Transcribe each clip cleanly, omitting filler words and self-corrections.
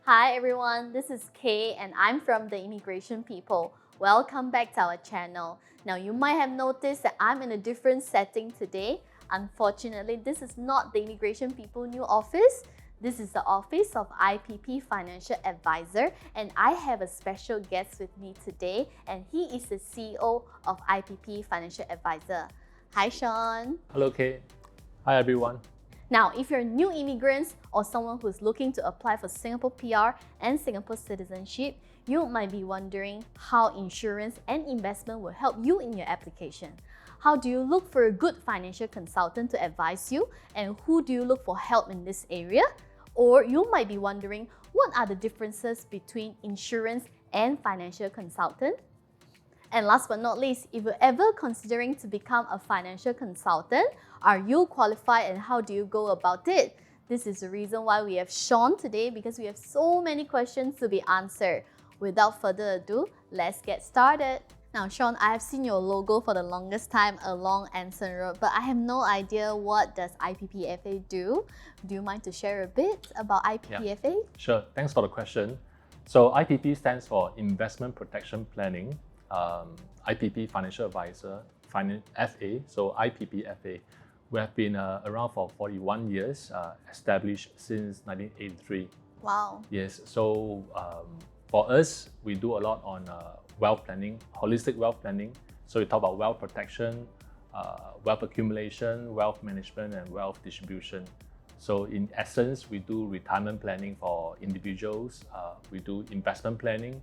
Hi everyone, this is Kay and I'm from the Immigration People. Welcome back to our channel. Now you might have noticed that I'm in a different setting today. Unfortunately, this is not the Immigration People new office. This is the office of IPP Financial Advisor and I have a special guest with me today and he is the CEO of IPP Financial Advisor. Hi Sean. Hello, Kay. Hi, everyone. Now, if you're new immigrants or someone who's looking to apply for Singapore PR and Singapore citizenship, you might be wondering how insurance and investment will help you in your application. How do you look for a good financial consultant to advise you? And who do you look for help in this area? Or you might be wondering, what are the differences between insurance and financial consultant? And last but not least, if you're ever considering to become a financial consultant, are you qualified and how do you go about it? This is the reason why we have Sean today because we have so many questions to be answered. Without further ado, let's get started. Now, Sean, I have seen your logo for the longest time along Anson Road, but I have no idea what does IPPFA do. Do you mind to share a bit about IPPFA? Yeah, sure. Thanks for the question. So IPP stands for Investment Protection Planning. IPP Financial Advisor, FA, so IPPFA. We have been around for 41 years, established since 1983. Wow. Yes, so for us, we do a lot on wealth planning, holistic wealth planning. So we talk about wealth protection, wealth accumulation, wealth management, and wealth distribution. So in essence, we do retirement planning for individuals, we do investment planning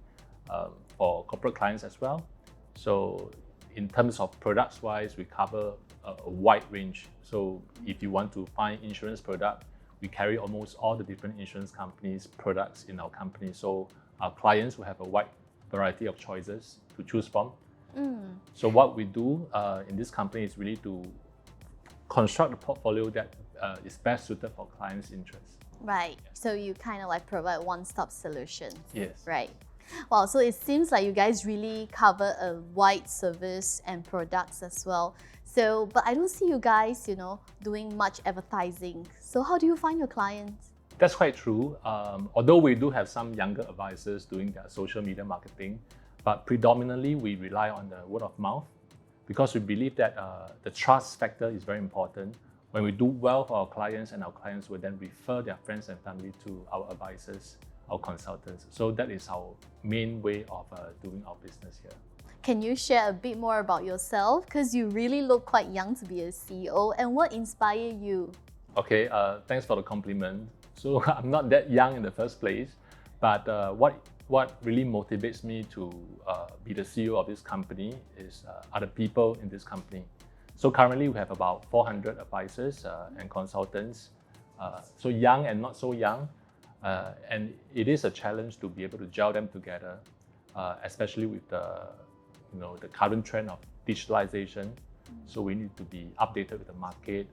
for corporate clients as well. So in terms of products wise, we cover a wide range. So if you want to find insurance product, we carry almost all the different insurance companies' products in our company. So our clients will have a wide variety of choices to choose from. So what we do in this company is really to construct a portfolio that is best suited for clients' interests. Right. So you kind of like provide one-stop solutions. Yes. Right. Wow, so it seems like you guys really cover a wide service and products as well. So, but I don't see you guys, doing much advertising. So how do you find your clients? That's quite true. Although we do have some younger advisors doing their social media marketing, but predominantly we rely on the word of mouth because we believe that the trust factor is very important. When we do well for our clients and our clients will then refer their friends and family to our advisors, our consultants. So that is our main way of doing our business here. Can you share a bit more about yourself? Because you really look quite young to be a CEO, and what inspired you? Okay, thanks for the compliment. So I'm not that young in the first place, but what really motivates me to be the CEO of this company is other people in this company. So currently we have about 400 advisors and consultants, so young and not so young. And it is a challenge to be able to gel them together, especially with the current trend of digitalization. So we need to be updated with the market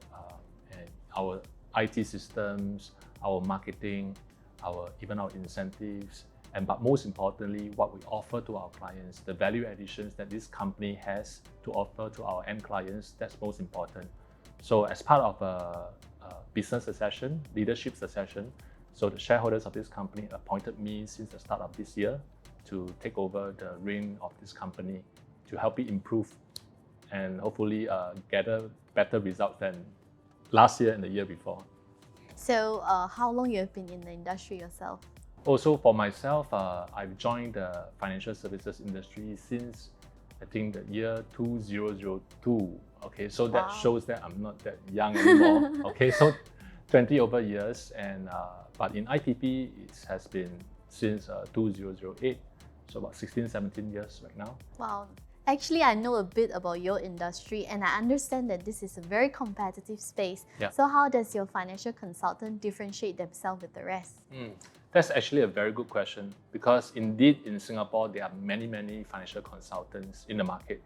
and our IT systems, our marketing, even our incentives, but most importantly, what we offer to our clients, the value additions that this company has to offer to our end clients, that's most important. So as part of a business succession, leadership succession, so the shareholders of this company appointed me since the start of this year to take over the reign of this company to help it improve and hopefully get a better result than last year and the year before. So how long you have been in the industry yourself? Also for myself, I've joined the financial services industry since I think the year 2002. Okay, so that shows that I'm not that young anymore. Okay, so 20 over years, and but in IPP it has been since 2008, so about 16-17 years right now. Wow. Actually, I know a bit about your industry and I understand that this is a very competitive space. Yeah. So how does your financial consultant differentiate themselves with the rest? That's actually a very good question because indeed in Singapore there are many financial consultants in the market.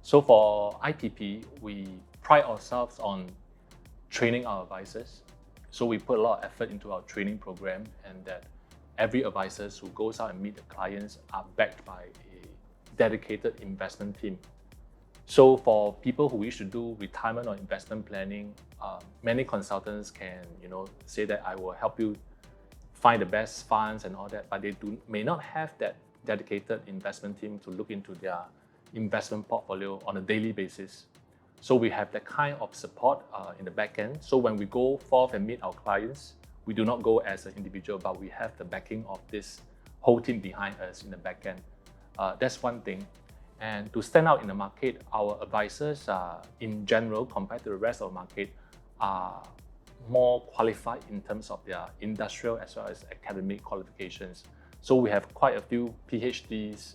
So for IPP, we pride ourselves on training our advisors. So we put a lot of effort into our training program, and that every advisor who goes out and meet the clients are backed by a dedicated investment team. So for people who wish to do retirement or investment planning, many consultants can say that I will help you find the best funds and all that, but they may not have that dedicated investment team to look into their investment portfolio on a daily basis. So we have that kind of support in the back end. So when we go forth and meet our clients, we do not go as an individual, but we have the backing of this whole team behind us in the back end. That's one thing. And to stand out in the market, our advisors in general, compared to the rest of the market, are more qualified in terms of their industrial as well as academic qualifications. So we have quite a few PhDs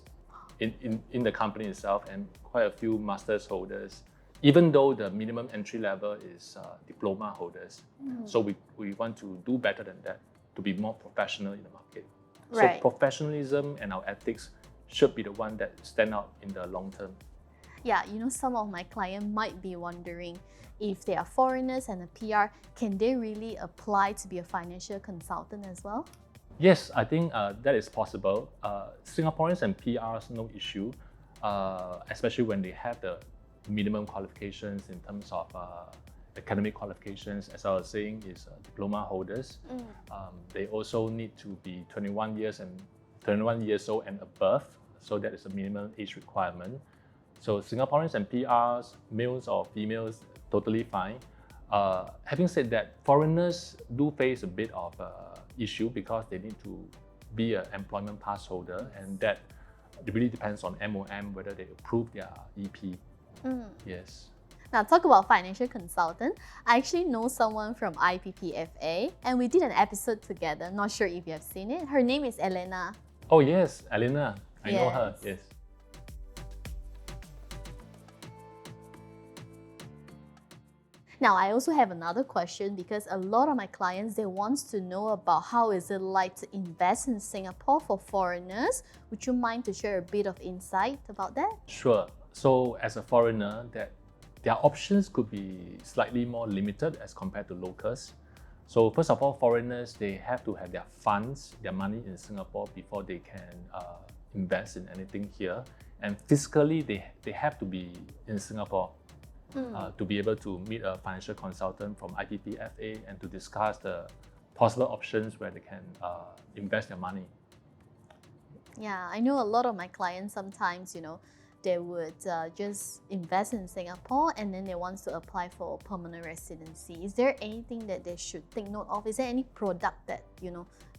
in the company itself and quite a few master's holders, even though the minimum entry level is diploma holders. So we want to do better than that, to be more professional in the market. Right. So professionalism and our ethics should be the one that stand out in the long term. Yeah, some of my clients might be wondering if they are foreigners and a PR, can they really apply to be a financial consultant as well? Yes, I think that is possible. Singaporeans and PRs, no issue, especially when they have the minimum qualifications in terms of academic qualifications. As I was saying, is diploma holders. They also need to be 21 years old and above, so that is a minimum age requirement. So Singaporeans and PRs, males or females, totally fine. Having said that, foreigners do face a bit of issue because they need to be an employment pass holder, and that it really depends on MOM whether they approve their EP. Yes. Now, talk about financial consultant. I actually know someone from IPPFA, and we did an episode together. Not sure if you have seen it. Her name is Elena. Oh yes, Elena. I know her. Yes. Now, I also have another question because a lot of my clients, they want to know about how is it like to invest in Singapore for foreigners. Would you mind to share a bit of insight about that? Sure. So as a foreigner, their options could be slightly more limited as compared to locals. So first of all, foreigners, they have to have their funds, their money in Singapore before they can invest in anything here. And physically, they have to be in Singapore to be able to meet a financial consultant from IPPFA and to discuss the possible options where they can invest their money. Yeah, I know a lot of my clients sometimes, they would just invest in Singapore and then they want to apply for permanent residency. Is there anything that they should take note of? Is there any product that,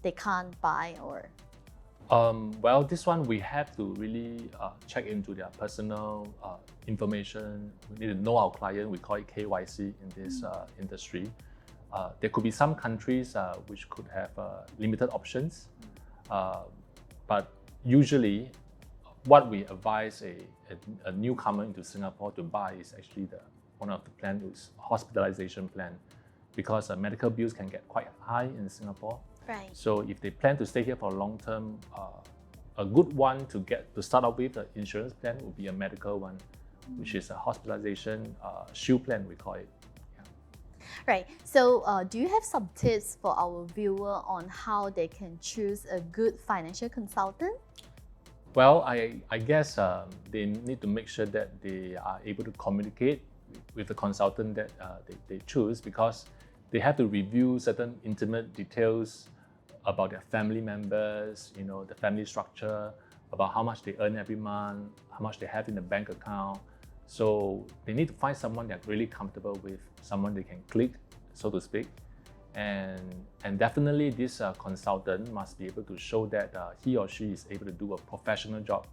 they can't buy or? Well, this one we have to really check into their personal information. We need to know our client. We call it KYC in this industry. There could be some countries which could have limited options, but usually what we advise a newcomer into Singapore to buy is actually one of the plans is hospitalization plan, because medical bills can get quite high in Singapore. Right. So if they plan to stay here for a long term, a good one to start off with, the insurance plan would be a medical one, which is a hospitalization shield plan, we call it. Yeah. Right. So do you have some tips for our viewer on how they can choose a good financial consultant? Well, I guess they need to make sure that they are able to communicate with the consultant that they choose, because they have to review certain intimate details about their family members, the family structure, about how much they earn every month, how much they have in the bank account. So they need to find someone they're really comfortable with, someone they can click, so to speak. And definitely this consultant must be able to show that he or she is able to do a professional job.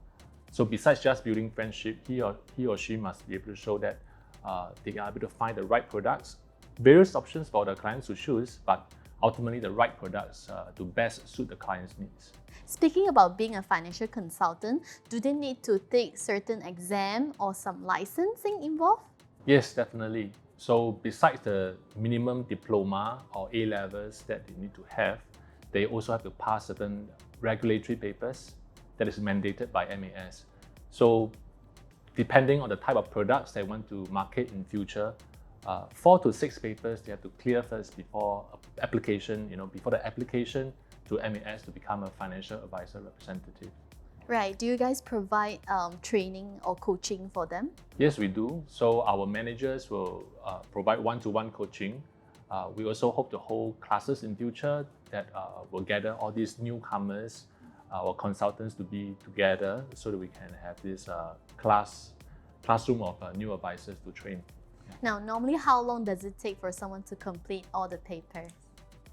So besides just building friendship, he or she must be able to show that they are able to find the right products, various options for the clients to choose, but ultimately the right products to best suit the client's needs. Speaking about being a financial consultant, do they need to take certain exam or some licensing involved? Yes, definitely. So besides the minimum diploma or A-levels that they need to have, they also have to pass certain regulatory papers that is mandated by MAS. So depending on the type of products they want to market in future, 4 to 6 papers they have to clear first before application, before the application to MAS to become a financial advisor representative. Right. Do you guys provide training or coaching for them? Yes, we do. So our managers will provide one-to-one coaching We also hope to hold classes in future that will gather all these newcomers or consultants to be together so that we can have this classroom of new advisors to train. Now, normally how long does it take for someone to complete all the papers?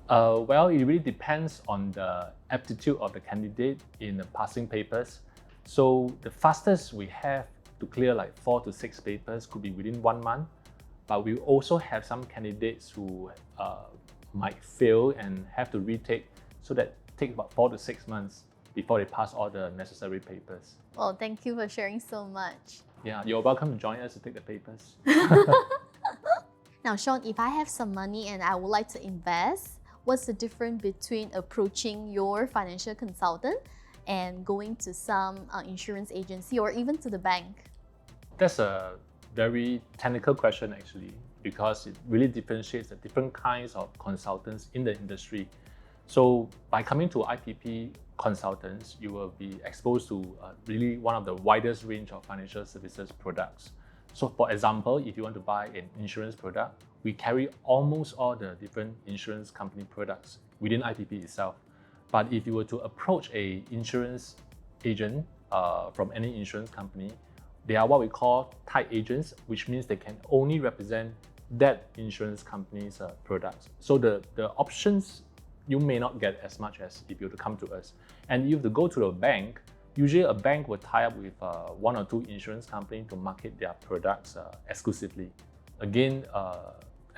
Well, it really depends on the aptitude of the candidate in the passing papers. So the fastest we have to clear like 4 to 6 papers could be within 1 month. But we also have some candidates who might fail and have to retake, so that take about 4 to 6 months before they pass all the necessary papers. Well, thank you for sharing so much. Yeah, you're welcome to join us to take the papers. Now, Sean, if I have some money and I would like to invest, what's the difference between approaching your financial consultant and going to some insurance agency or even to the bank? That's a very technical question actually, because it really differentiates the different kinds of consultants in the industry. So by coming to IPP consultants, you will be exposed to really one of the widest range of financial services products. So for example, if you want to buy an insurance product, we carry almost all the different insurance company products within IPP itself. But if you were to approach an insurance agent from any insurance company, they are what we call tied agents, which means they can only represent that insurance company's products. So the options you may not get as much as if you were to come to us. And if you have to go to a bank, usually a bank will tie up with 1 or 2 insurance companies to market their products exclusively. Again,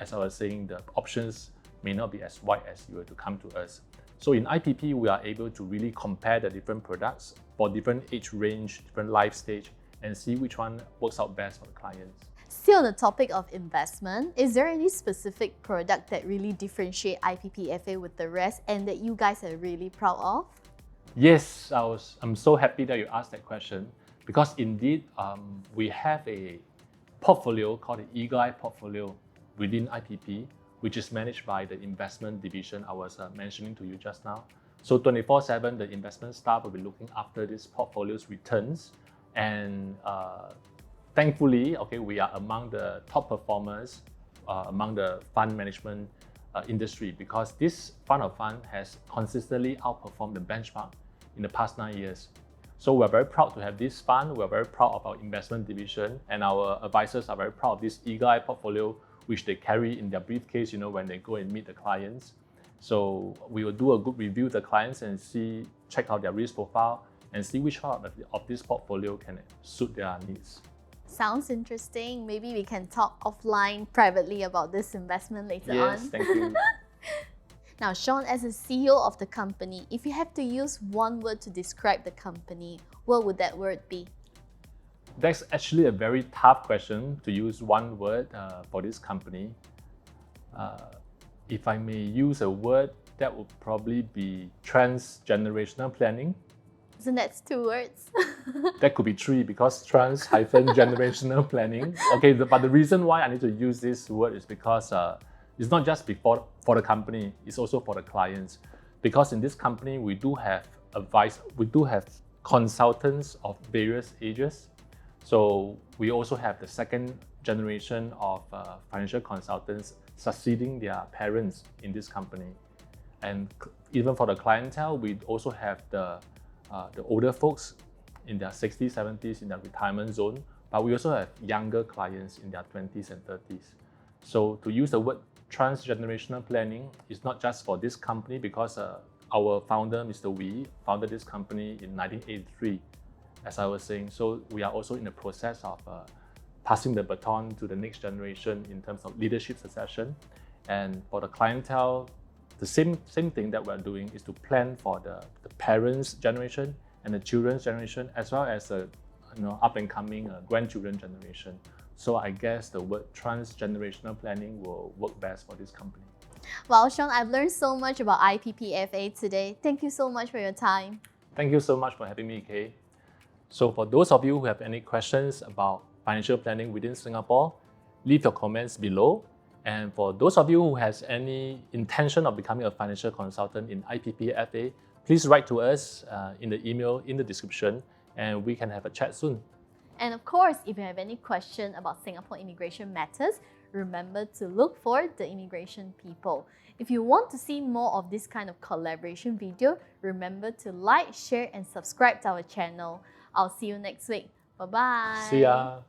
as I was saying, the options may not be as wide as you were to come to us. So in IPP, we are able to really compare the different products for different age range, different life stage, and see which one works out best for the clients. Still on the topic of investment, is there any specific product that really differentiate IPPFA with the rest and that you guys are really proud of? Yes, I'm so happy that you asked that question, because indeed we have a portfolio called the Eagle Eye portfolio within IPP, which is managed by the investment division I was mentioning to you just now. So 24/7, the investment staff will be looking after this portfolio's returns. And thankfully, we are among the top performers among the fund management industry, because this fund of fund has consistently outperformed the benchmark in the past 9 years. So we're very proud to have this fund. We're very proud of our investment division, and our advisors are very proud of this Eagle Eye portfolio, which they carry in their briefcase, when they go and meet the clients. So we will do a good review of the clients and check out their risk profile and see which part of this portfolio can suit their needs. Sounds interesting. Maybe we can talk offline privately about this investment later on. Yes, thank you. Now, Sean, as a CEO of the company, if you have to use one word to describe the company, what would that word be? That's actually a very tough question to use one word for this company. If I may use a word, that would probably be transgenerational planning. Isn't that 2 words? That could be 3, because trans-generational planning. Okay, but the reason why I need to use this word is because it's not just for the company, it's also for the clients. Because in this company, we do have consultants of various ages. So we also have the second generation of financial consultants succeeding their parents in this company. And even for the clientele, we also have the older folks in their 60s, 70s in their retirement zone, but we also have younger clients in their 20s and 30s. So to use the word transgenerational planning is not just for this company, because our founder, Mr. Wee, founded this company in 1983, as I was saying. So we are also in the process of passing the baton to the next generation in terms of leadership succession. And for the clientele, the same thing that we're doing is to plan for the parents' generation and the children's generation, as well as the up and coming grandchildren generation. So I guess the word transgenerational planning will work best for this company. Well, Sean, I've learned so much about IPPFA today. Thank you so much for your time. Thank you so much for having me, Kay. So for those of you who have any questions about financial planning within Singapore, leave your comments below. And for those of you who has any intention of becoming a financial consultant in IPPFA, please write to us in the email in the description, and we can have a chat soon. And of course, if you have any question about Singapore immigration matters, remember to look for the immigration people. If you want to see more of this kind of collaboration video, remember to like, share and subscribe to our channel. I'll see you next week. Bye-bye. See ya.